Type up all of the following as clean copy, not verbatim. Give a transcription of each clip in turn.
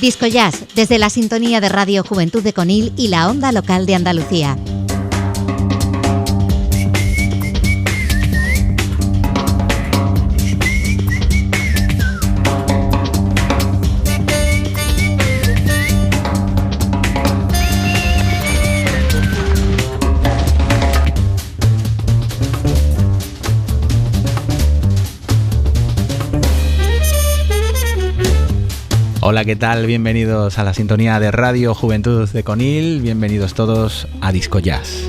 Disco Jazz, desde la sintonía de Radio Juventud de Conil y la onda local de Andalucía. Hola, ¿qué tal? Bienvenidos a la sintonía de Radio Juventud de Conil, bienvenidos todos a Disco Jazz.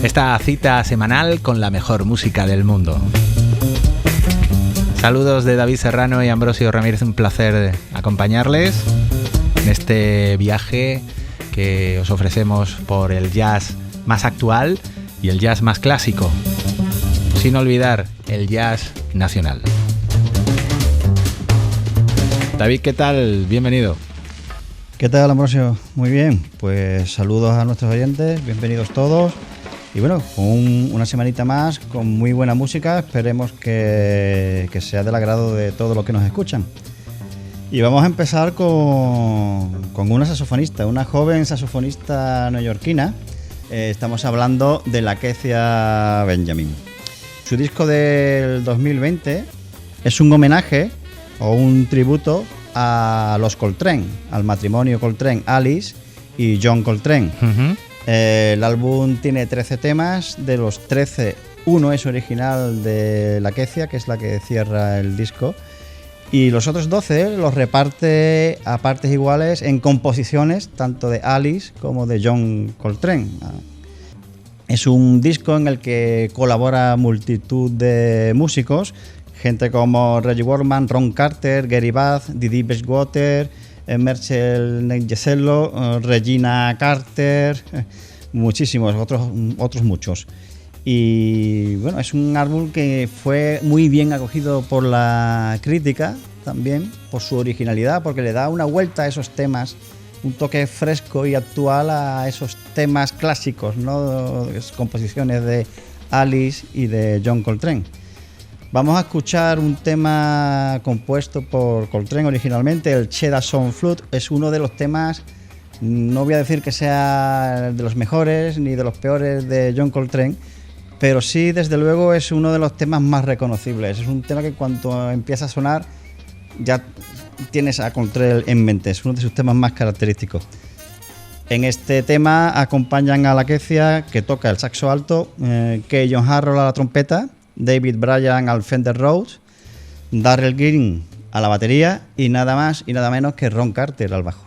Esta cita semanal con la mejor música del mundo. Saludos de David Serrano y Ambrosio Ramírez, un placer acompañarles en este viaje que os ofrecemos por el jazz más actual y el jazz más clásico, sin olvidar el jazz nacional. David, ¿qué tal? Bienvenido. ¿Qué tal, Ambrosio? Muy bien, pues saludos a nuestros oyentes, bienvenidos todos. Y bueno, con una semanita más, con muy buena música, esperemos que sea del agrado de todos los que nos escuchan. Y vamos a empezar con una saxofonista, una joven saxofonista neoyorquina. Estamos hablando de Lakecia Benjamin. Su disco del 2020 es un homenaje o un tributo a los Coltrane, al matrimonio Coltrane, Alice y John Coltrane. Uh-huh. El álbum tiene 13 temas, de los 13, uno es original de Lakecia, que es la que cierra el disco, y los otros 12 los reparte a partes iguales en composiciones tanto de Alice como de John Coltrane. Es un disco en el que colabora multitud de músicos, gente como Reggie Workman, Ron Carter, Gary Bath, Didi Bridgewater, Marcel Ngesello, Regina Carter, muchísimos, otros muchos. Y bueno, es un álbum que fue muy bien acogido por la crítica, también por su originalidad, porque le da una vuelta a esos temas, un toque fresco y actual a esos temas clásicos, ¿no? Composiciones de Alice y de John Coltrane. Vamos a escuchar un tema compuesto por Coltrane originalmente, el Cheetah Sound Flute. Es uno de los temas, no voy a decir que sea de los mejores ni de los peores de John Coltrane, pero sí, desde luego, es uno de los temas más reconocibles. Es un tema que cuando empieza a sonar ya tienes a Coltrane en mente, es uno de sus temas más característicos. En este tema acompañan a Lakecia, que toca el saxo alto, Kay John Harrell a la trompeta, David Bryan al Fender Rhodes, Darrell Green a la batería y nada más y nada menos que Ron Carter al bajo.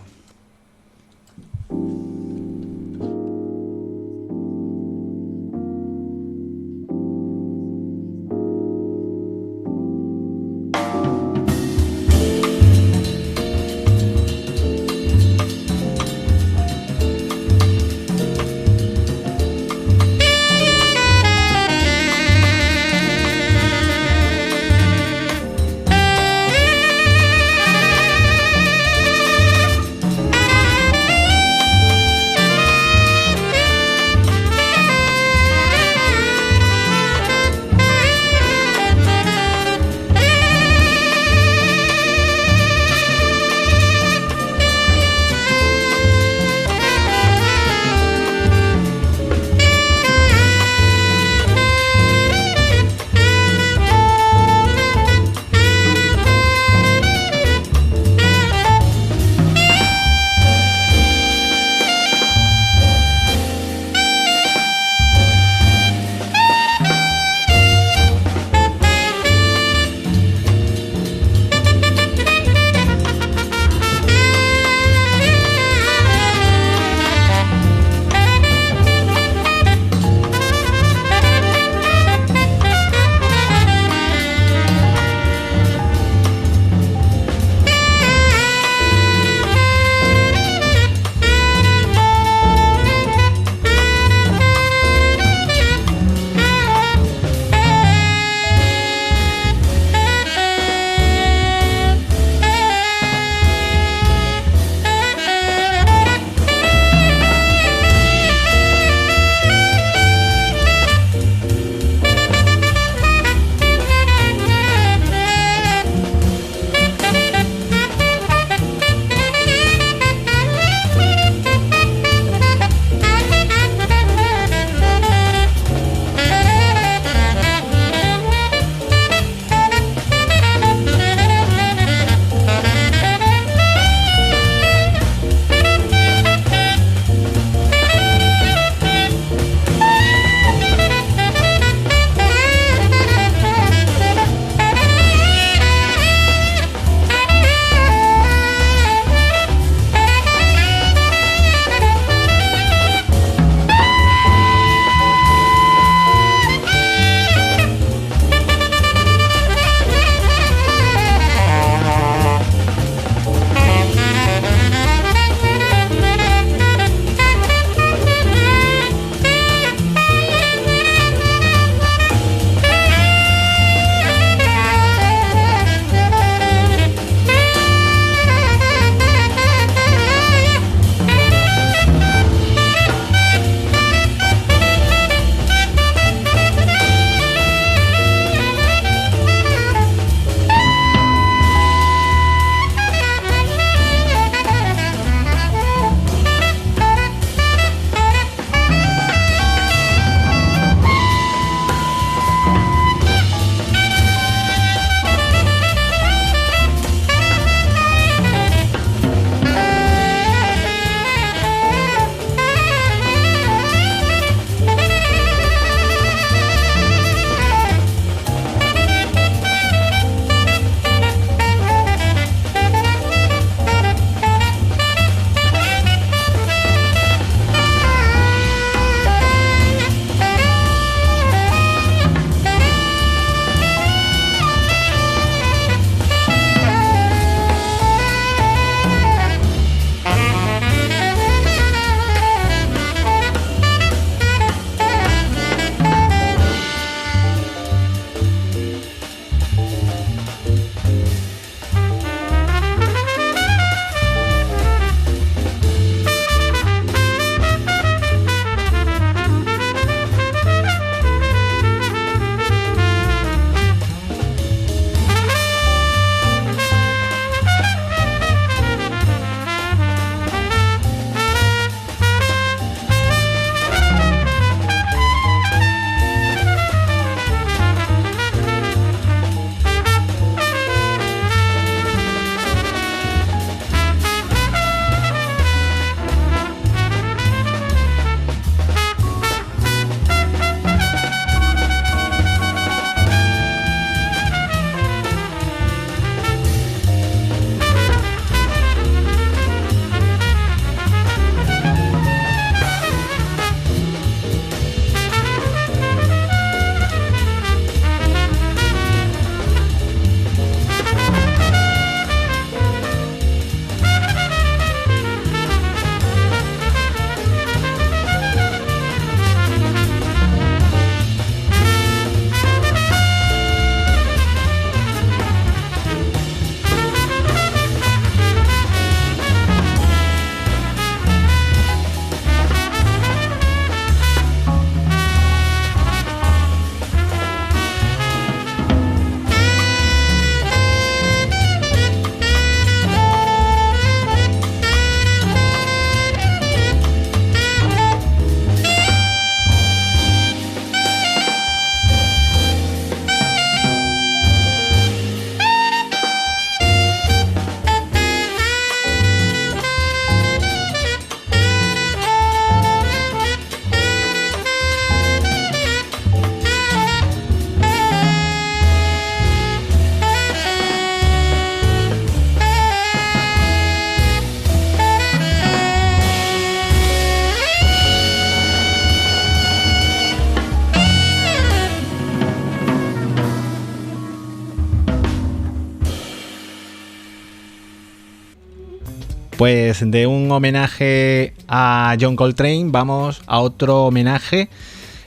Pues de un homenaje a John Coltrane vamos a otro homenaje,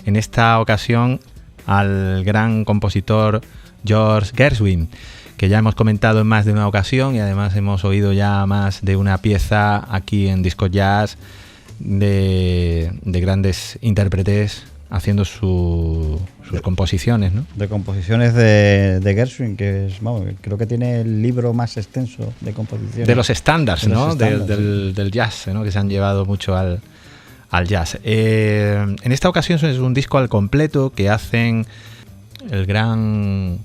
en esta ocasión al gran compositor George Gershwin, que ya hemos comentado en más de una ocasión y además hemos oído ya más de una pieza aquí en Disco Jazz de grandes intérpretes haciendo sus composiciones, ¿no? De composiciones de Gershwin, que es, vamos, creo que tiene el libro más extenso de composiciones. De los estándares, ¿no? Del jazz, ¿no? Que se han llevado mucho al jazz. En esta ocasión es un disco al completo que hacen el gran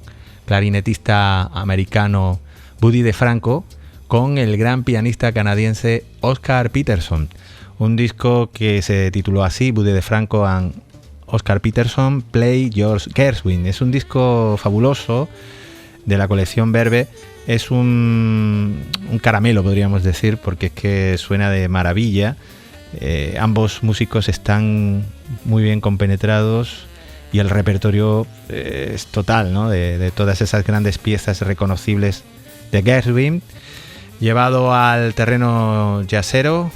clarinetista americano Buddy DeFranco con el gran pianista canadiense Oscar Peterson. Un disco que se tituló así, Buddy DeFranco and Oscar Peterson Play George Gershwin. Es un disco fabuloso de la colección Verve. Es un caramelo, podríamos decir, porque es que suena de maravilla. Ambos músicos están muy bien compenetrados y el repertorio es total, ¿no? De todas esas grandes piezas reconocibles de Gershwin, llevado al terreno jazzero,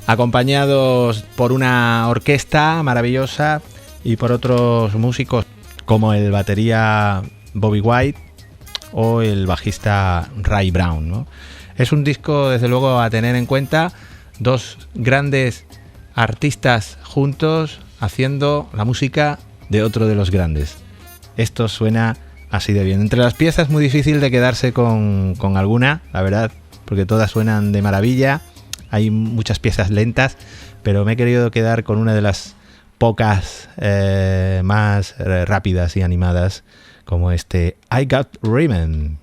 acompañados por una orquesta maravillosa y por otros músicos como el batería Bobby White o el bajista Ray Brown, ¿no? Es un disco, desde luego, a tener en cuenta. Dos grandes artistas juntos haciendo la música de otro de los grandes. Esto suena así de bien. Entre las piezas es muy difícil de quedarse con alguna, la verdad, porque todas suenan de maravilla. Hay muchas piezas lentas, pero me he querido quedar con una de las pocas más rápidas y animadas, como este I Got Rhythm.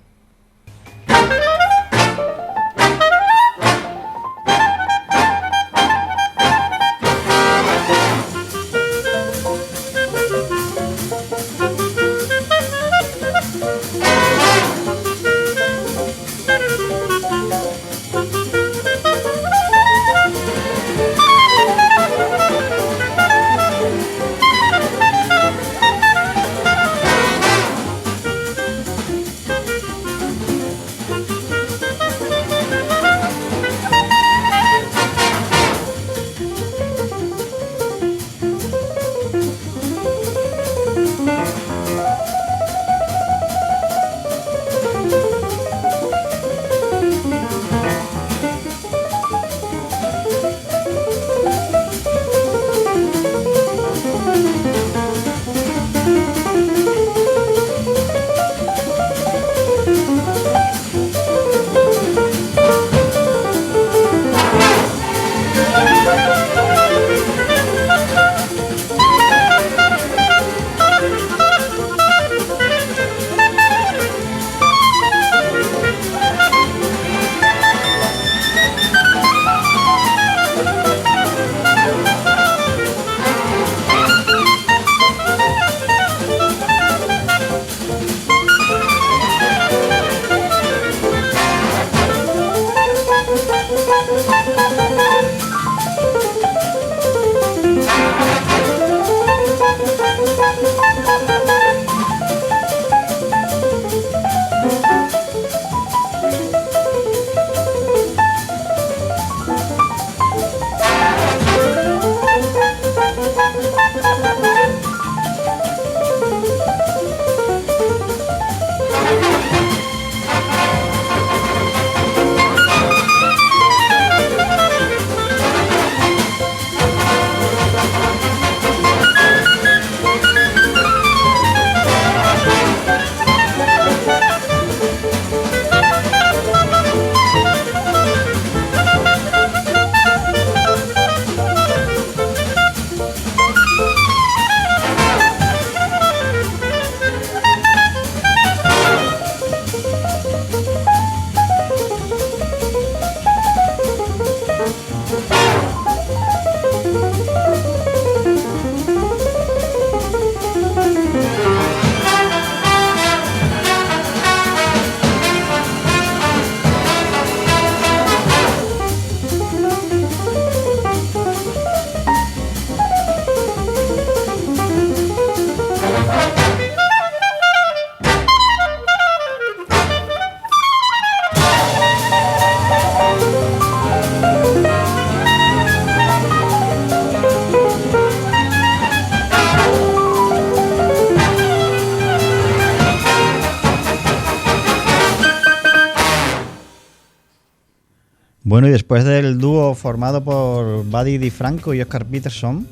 Bueno, y después del dúo formado por Buddy DiFranco y Oscar Peterson,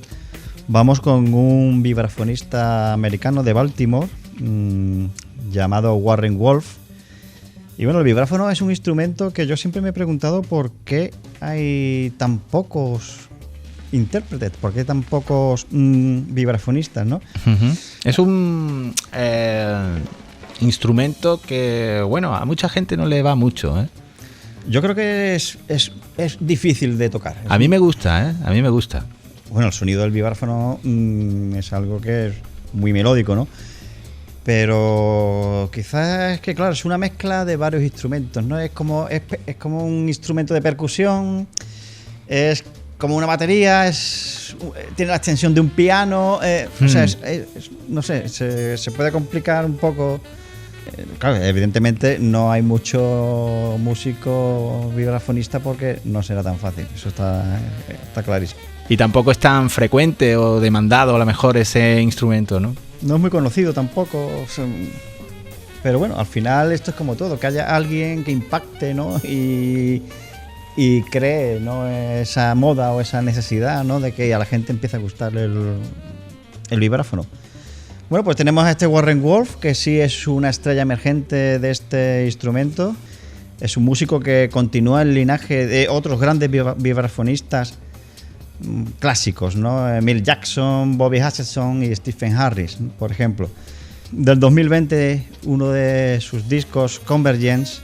vamos con un vibrafonista americano de Baltimore llamado Warren Wolf. Y bueno, el vibráfono es un instrumento que yo siempre me he preguntado por qué hay tan pocos intérpretes, por qué tan pocos vibrafonistas, ¿no? Uh-huh. Es un instrumento que, bueno, a mucha gente no le va mucho, ¿eh? Yo creo que es difícil de tocar. A mí me gusta, ¿eh? A mí me gusta. Bueno, el sonido del vibráfono es algo que es muy melódico, ¿no? Pero quizás es que, claro, es una mezcla de varios instrumentos, ¿no? Es como un instrumento de percusión, es como una batería, tiene la extensión de un piano, o sea, no sé, se puede complicar un poco. Claro, evidentemente no hay mucho músico vibrafonista porque no será tan fácil, eso está clarísimo. Y tampoco es tan frecuente o demandado a lo mejor ese instrumento, ¿no? No es muy conocido tampoco, pero bueno, al final esto es como todo, que haya alguien que impacte, ¿no? Y cree, ¿no?, esa moda o esa necesidad, ¿no?, de que a la gente empiece a gustar el vibráfono. Bueno, pues tenemos a este Warren Wolf, que sí es una estrella emergente de este instrumento. Es un músico que continúa el linaje de otros grandes vibrafonistas clásicos, ¿no? Milt Jackson, Bobby Hutcherson y Stephen Harris, por ejemplo. Del 2020, uno de sus discos, Convergence,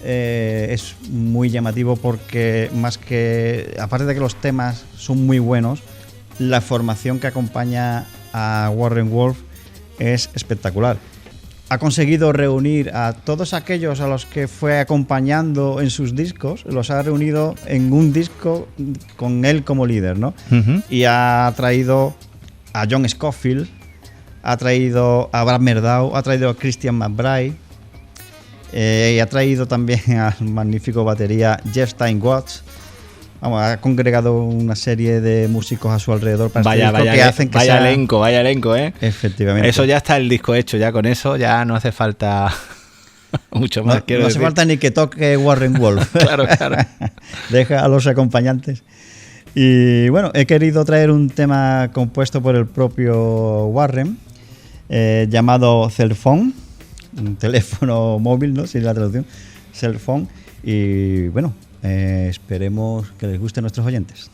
es muy llamativo porque, más que, aparte de que los temas son muy buenos, la formación que acompaña a Warren Wolf es espectacular. Ha conseguido reunir a todos aquellos a los que fue acompañando en sus discos, los ha reunido en un disco con él como líder, ¿no? Uh-huh. Y ha traído a John Scofield, ha traído a Brad Mehldau, ha traído a Christian McBride, y ha traído también al magnífico batería Jeff Steinwatts. Vamos, ha congregado una serie de músicos a su alrededor para vaya elenco, ¿eh? Efectivamente. Eso ya está el disco hecho, ya con eso ya no hace falta mucho más. No hace falta ni que toque Warren Wolf. Claro. Deja a los acompañantes. Y bueno, he querido traer un tema compuesto por el propio Warren, llamado Cell Phone, un teléfono móvil, ¿no?, sin la traducción, Cell Phone. Y bueno, esperemos que les guste a nuestros oyentes.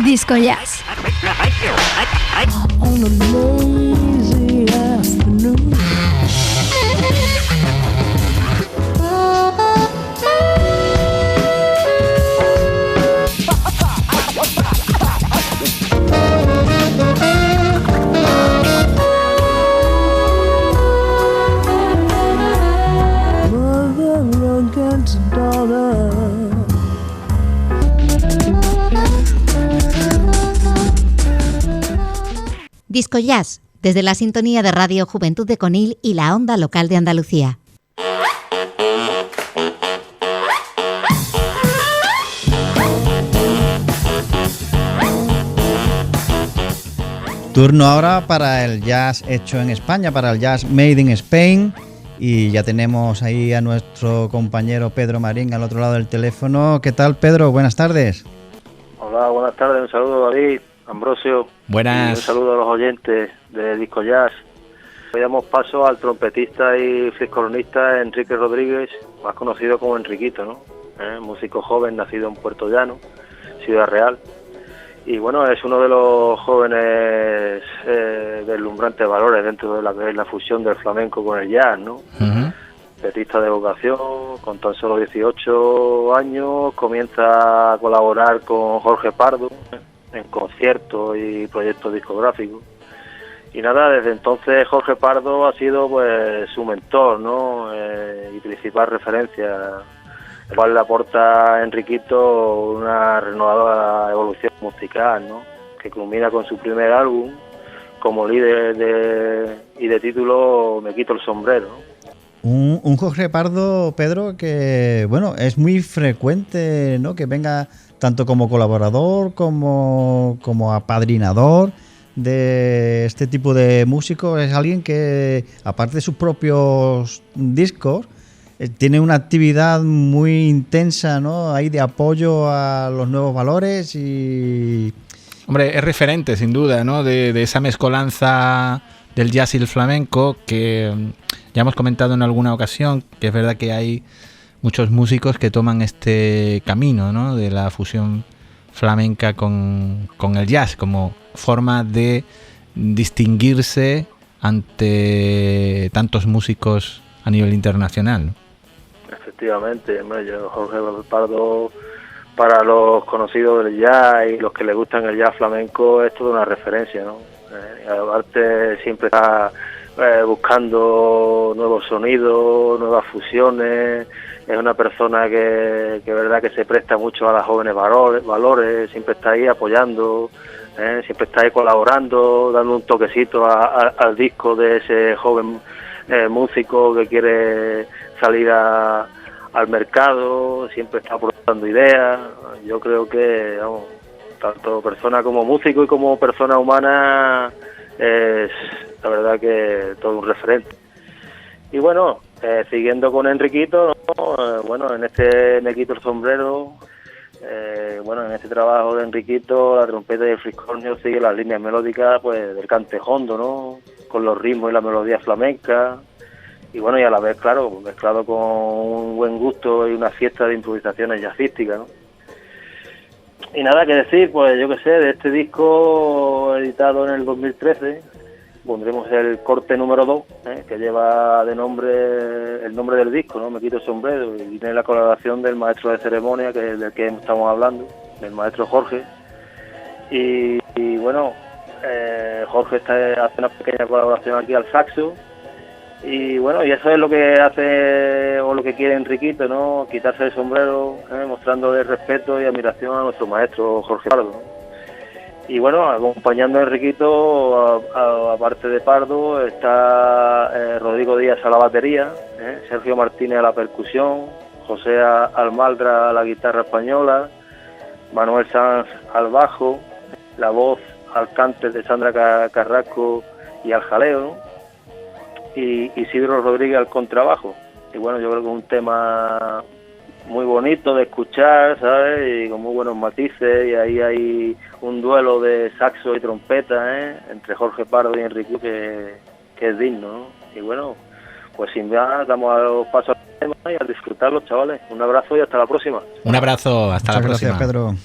Disco Jazz. On a lazy afternoon. Mother against daughter. Disco Jazz, desde la sintonía de Radio Juventud de Conil y la onda local de Andalucía. Turno ahora para el jazz hecho en España, para el jazz Made in Spain. Y ya tenemos ahí a nuestro compañero Pedro Marín al otro lado del teléfono. ¿Qué tal, Pedro? Buenas tardes. Hola, buenas tardes. Un saludo, David, Ambrosio. Buenas. Y un saludo a los oyentes de Disco Jazz. Hoy damos paso al trompetista y fliscornista Enrique Rodríguez, más conocido como Enriquito, ¿no? Músico joven, nacido en Puerto Llano, Ciudad Real. Y bueno, es uno de los jóvenes deslumbrantes valores dentro de la que es la fusión del flamenco con el jazz, ¿no? Uh-huh. Trompetista de vocación, con tan solo 18 años, comienza a colaborar con Jorge Pardo en conciertos y proyectos discográficos. Y nada, desde entonces Jorge Pardo ha sido pues su mentor, ¿no? Y principal referencia, el cual le aporta a Enriquito una renovada evolución musical, ¿no? Que culmina con su primer álbum como líder de título Me quito el sombrero. Un Jorge Pardo, Pedro, que bueno, es muy frecuente, ¿no? Que venga tanto como colaborador como apadrinador de este tipo de músicos. Es alguien que, aparte de sus propios discos, tiene una actividad muy intensa, ¿no? Ahí de apoyo a los nuevos valores y... Hombre, es referente, sin duda, ¿no? De esa mezcolanza del jazz y el flamenco que ya hemos comentado en alguna ocasión, que es verdad que hay muchos músicos que toman este camino, ¿no? De la fusión flamenca con el jazz como forma de distinguirse ante tantos músicos a nivel internacional, ¿no? Efectivamente, Jorge Pardo, para los conocidos del jazz y los que les gustan el jazz flamenco, es toda una referencia, ¿no? Aparte siempre está buscando nuevos sonidos, nuevas fusiones. Es una persona que verdad que se presta mucho a los jóvenes valores, siempre está ahí apoyando, siempre está ahí colaborando, dando un toquecito al disco de ese joven músico que quiere salir al mercado, siempre está aportando ideas. Yo creo que, vamos, tanto persona como músico y como persona humana, es la verdad que todo un referente. Y bueno, siguiendo con Enriquito, ¿no? Bueno, en este Me quito el sombrero, en este trabajo de Enriquito, la trompeta y el fliscornio sigue las líneas melódicas pues del cante hondo, ¿no? Con los ritmos y la melodía flamenca. Y bueno, y a la vez, claro, mezclado con un buen gusto y una fiesta de improvisaciones jazzísticas, ¿no? Y nada que decir, pues yo que sé, de este disco editado en el 2013, pondremos el corte número 2, que lleva el nombre del disco, ¿no? Me quito el sombrero, y tiene la colaboración del maestro de ceremonia, que es del que estamos hablando, del maestro Jorge. Y bueno, Jorge hace una pequeña colaboración aquí al saxo. Y bueno, y eso es lo que hace o lo que quiere Enriquito, ¿no? Quitarse el sombrero, mostrándole respeto y admiración a nuestro maestro Jorge Pardo, ¿no? Y bueno, acompañando a Enriquito, aparte de Pardo, está Rodrigo Díaz a la batería, Sergio Martínez a la percusión, José Almaldra a la guitarra española, Manuel Sanz al bajo, la voz al cante de Sandra Carrasco y al jaleo, ¿no? Y Isidro Rodríguez al contrabajo. Y bueno, yo creo que es un tema muy bonito de escuchar, ¿sabes? Y con muy buenos matices, y ahí hay un duelo de saxo y trompeta, entre Jorge Pardo y Enrique que es digno, ¿no? Y bueno, pues sin más, damos a los pasos al tema y a disfrutarlos, chavales. Un abrazo y hasta la próxima. Un abrazo, hasta la próxima. Gracias, Pedro.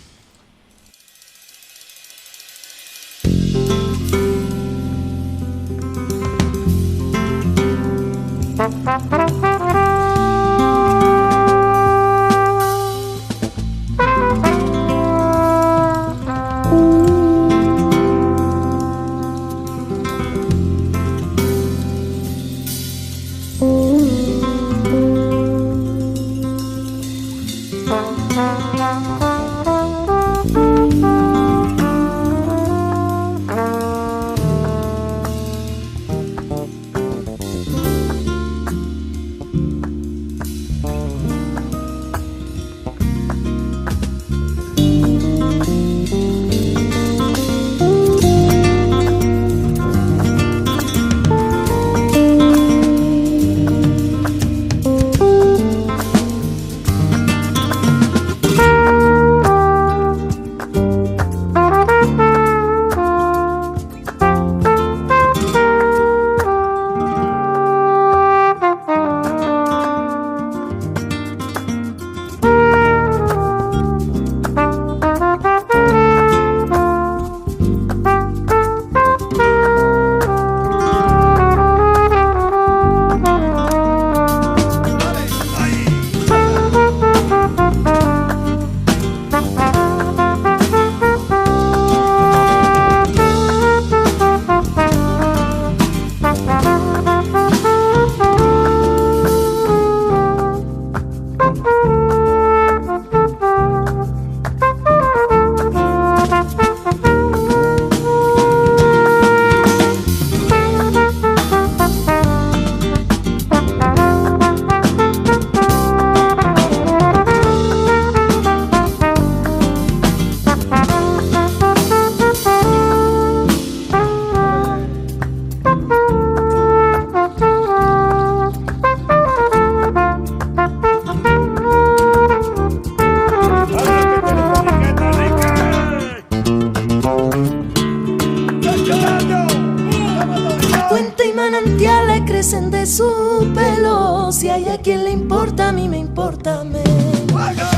hay a quien le importa, a mí me importa menos.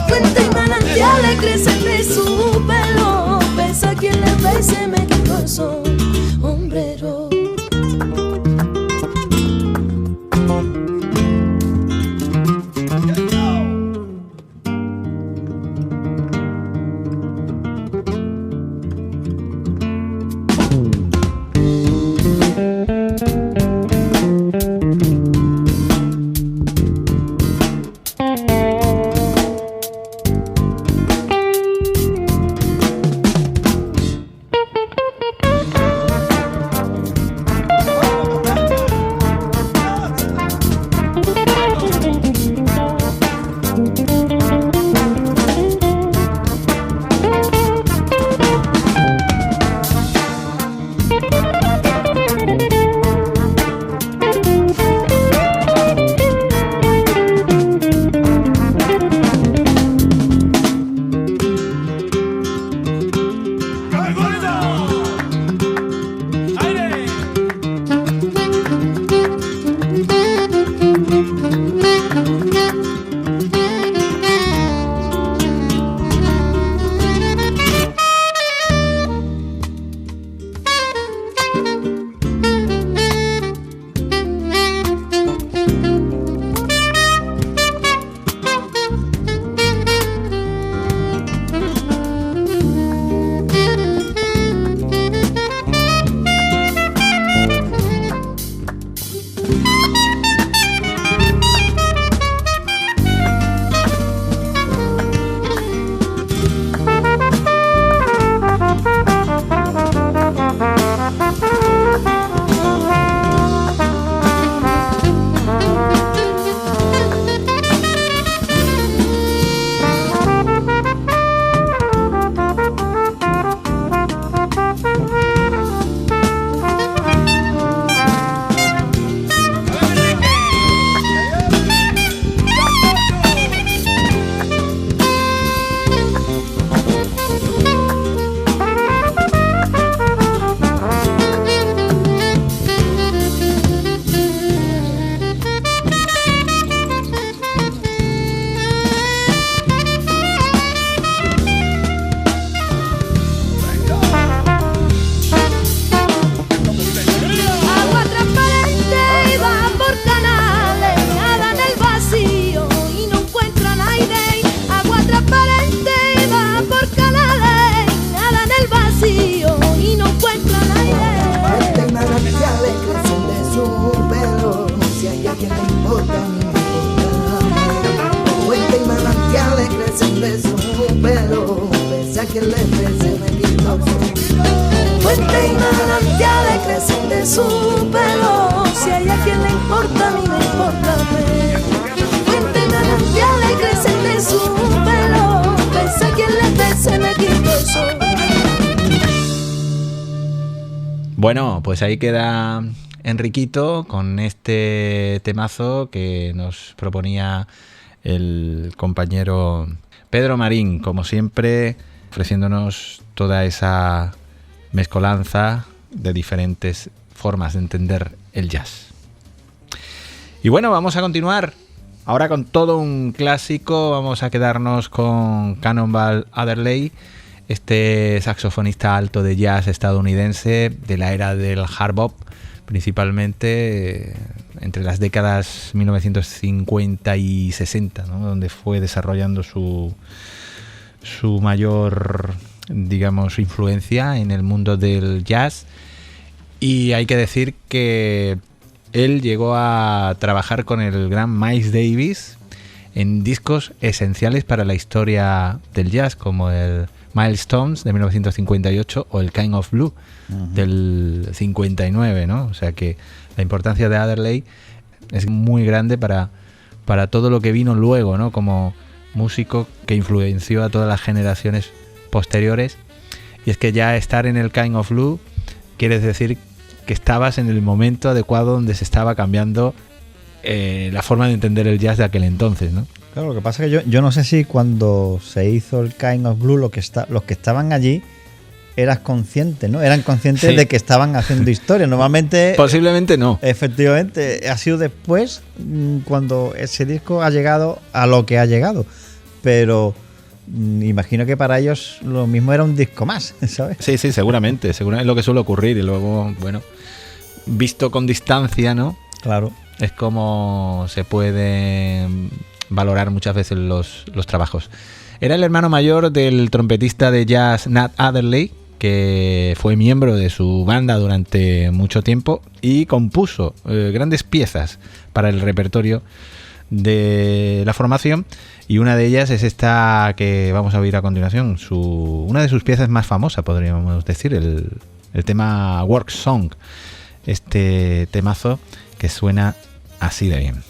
Fuentes y manantiales crecen de su pelo, pesa a quien le ve y se me quitó el sombrero. Fuentes y manantiales crecen de su pelo, si hay a quien le importa, a mí me importa menos. Fuentes y manantiales crecen de su pelo, pese a quien le ve, se me quitó el sol. Bueno, pues ahí queda Enriquito con este temazo que nos proponía el compañero Pedro Marín, como siempre, ofreciéndonos toda esa mezcolanza de diferentes formas de entender el jazz. Y bueno, vamos a continuar ahora con todo un clásico. Vamos a quedarnos con Cannonball Adderley, este saxofonista alto de jazz estadounidense de la era del hard bop, principalmente entre las décadas 1950 y 60, ¿no? Donde fue desarrollando su mayor, digamos, influencia en el mundo del jazz. Y hay que decir que él llegó a trabajar con el gran Miles Davis en discos esenciales para la historia del jazz, como el Milestones de 1958 o el Kind of Blue del 59, ¿no? O sea que la importancia de Adderley es muy grande para todo lo que vino luego, ¿no? Como músico que influenció a todas las generaciones posteriores. Y es que ya estar en el Kind of Blue quiere decir que estabas en el momento adecuado donde se estaba cambiando la forma de entender el jazz de aquel entonces, ¿no? Claro, lo que pasa es que yo no sé si cuando se hizo el Kind of Blue los que estaban allí eras consciente, ¿no? Eran conscientes Sí. de que estaban haciendo historia. Normalmente, Posiblemente no. efectivamente, ha sido después cuando ese disco ha llegado a lo que ha llegado. Pero imagino que para ellos lo mismo era un disco más, ¿sabes? Sí, seguramente es lo que suele ocurrir. Y luego, bueno, visto con distancia, ¿no? Claro. Es como se puede valorar muchas veces los trabajos. Era el hermano mayor del trompetista de jazz Nat Adderley, que fue miembro de su banda durante mucho tiempo y compuso grandes piezas para el repertorio de la formación, y una de ellas es esta que vamos a oír a continuación, una de sus piezas más famosas, podríamos decir, el tema Work Song, este temazo que suena así de bien.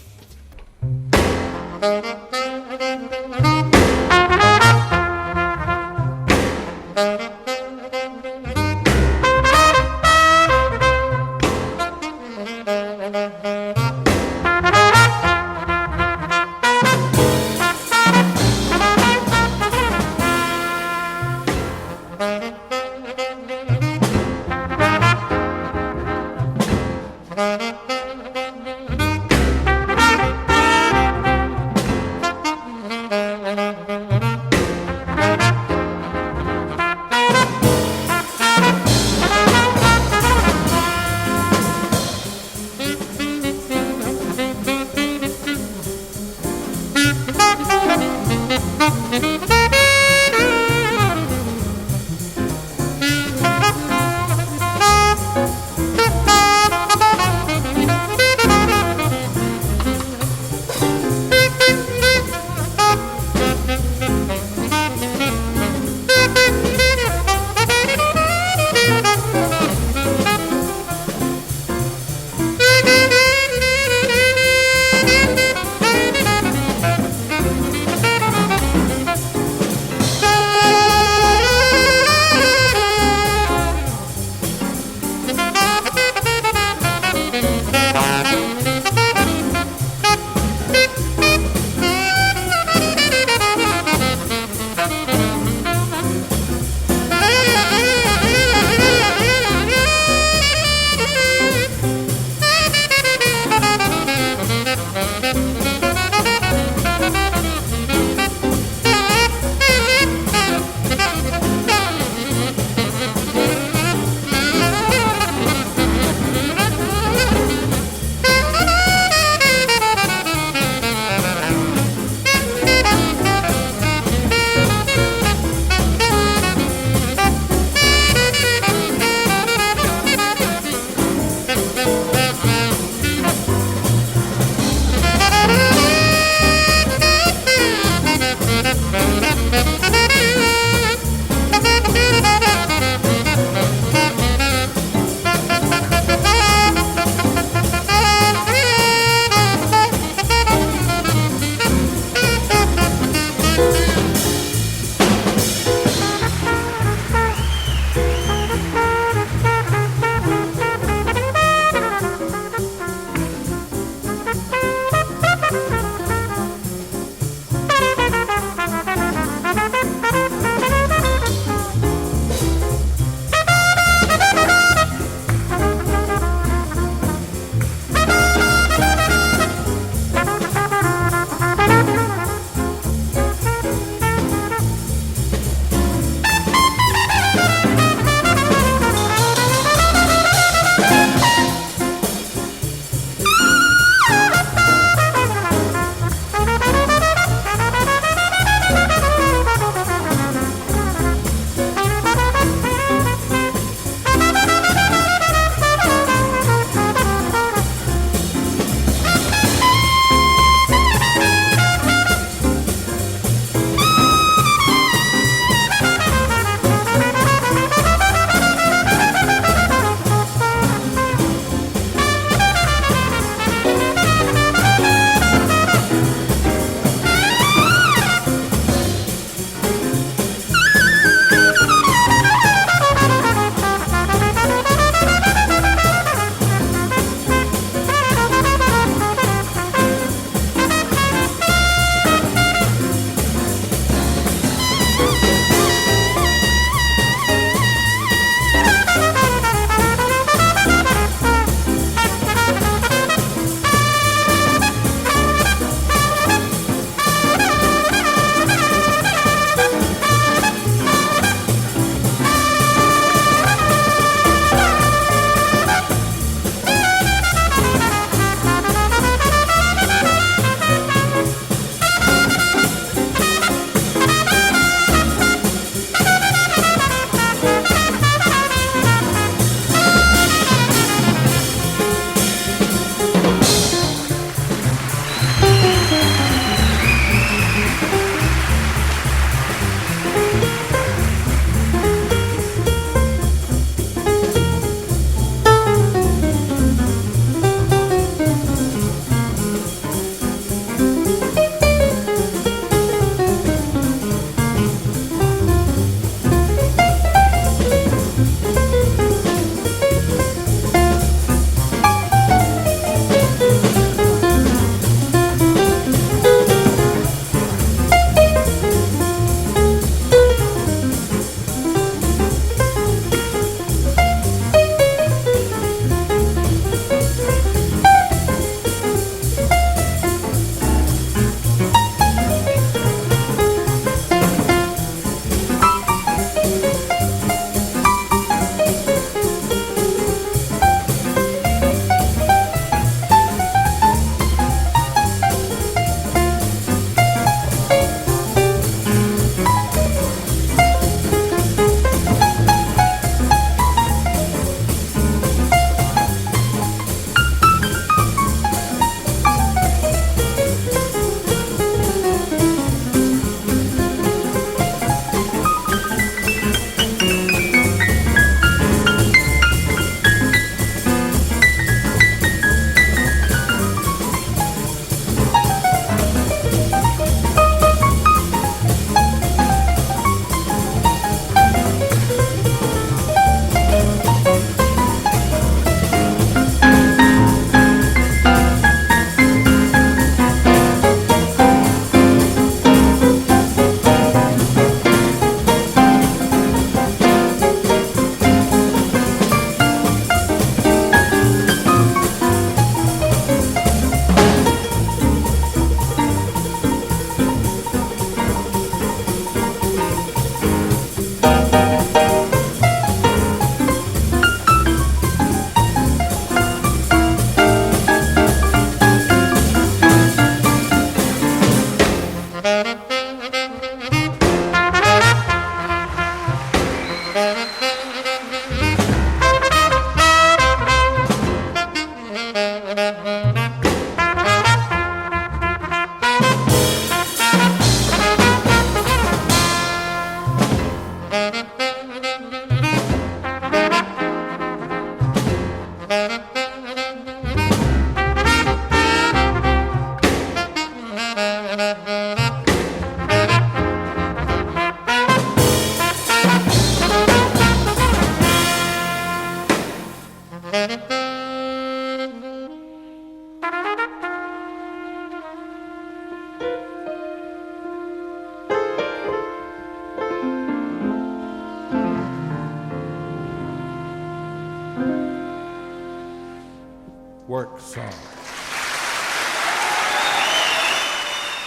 Work song.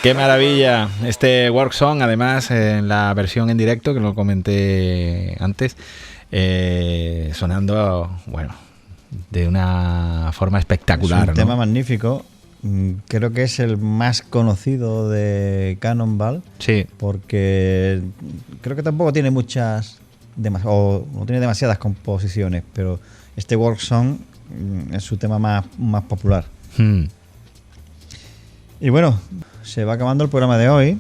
¡Qué maravilla! Este Work Song, además, en la versión en directo, que lo comenté antes, sonando, bueno, de una forma espectacular. Es un tema magnífico. Creo que es el más conocido de Cannonball. Sí. Porque creo que tampoco tiene o no tiene demasiadas composiciones, pero este Work Song es su tema más popular. Y bueno, se va acabando el programa de hoy.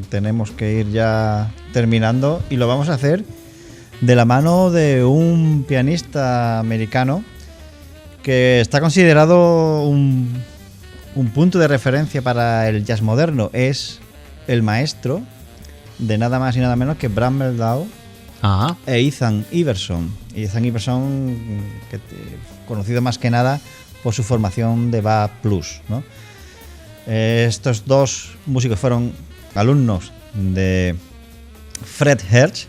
Tenemos que ir ya terminando y lo vamos a hacer de la mano de un pianista americano que está considerado un punto de referencia para el jazz moderno. Es el maestro de nada más y nada menos que Bram Meldau e Ethan Iverson. Ethan Iverson, conocido más que nada por su formación de Bach Plus, ¿no? Estos dos músicos fueron alumnos de Fred Hersch.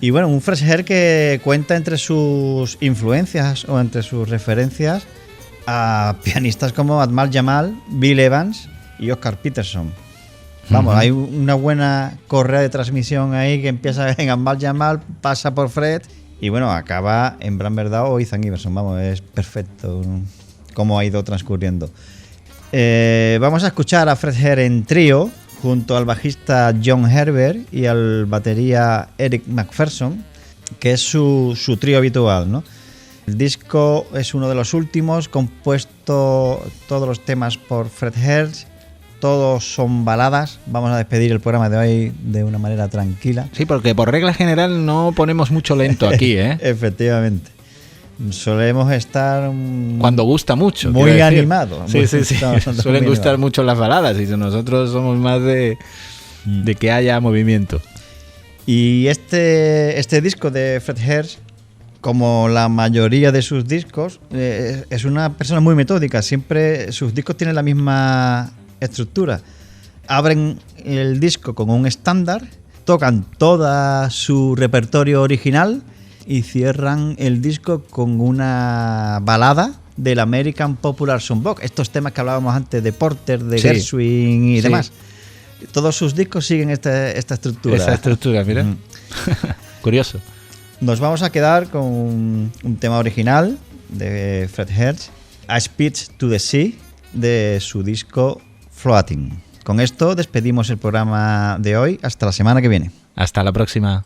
Y bueno, un Fred Hersch que cuenta entre sus influencias o entre sus referencias a pianistas como Ahmad Jamal, Bill Evans y Oscar Peterson. Vamos, hay una buena correa de transmisión ahí que empieza en Ahmad Jamal, pasa por Fred y bueno, acaba en Bram Meldau o Ethan Iverson. Vamos, es perfecto cómo ha ido transcurriendo. Vamos a escuchar a Fred Hersch en trío junto al bajista John Herbert y al batería Eric McPherson, que es su trío habitual, ¿no? El disco es uno de los últimos, compuesto todos los temas por Fred Hersch, todos son baladas. Vamos a despedir el programa de hoy de una manera tranquila. Sí, porque por regla general no ponemos mucho lento aquí, ¿eh? Efectivamente. Solemos estar cuando gusta mucho, muy animado. Sí. Suelen gustar mucho las baladas y nosotros somos más de que haya movimiento. Y este disco de Fred Hersch, como la mayoría de sus discos, es una persona muy metódica. Siempre sus discos tienen la misma estructura. Abren el disco con un estándar, tocan todo su repertorio original y cierran el disco con una balada del American Popular Songbook. Estos temas que hablábamos antes de Porter, de Gershwin y demás. Todos sus discos siguen esta estructura. Esa estructura, mira. Curioso. Nos vamos a quedar con un tema original de Fred Hersch, A Speech to the Sea, de su disco Floating. Con esto despedimos el programa de hoy. Hasta la semana que viene. Hasta la próxima.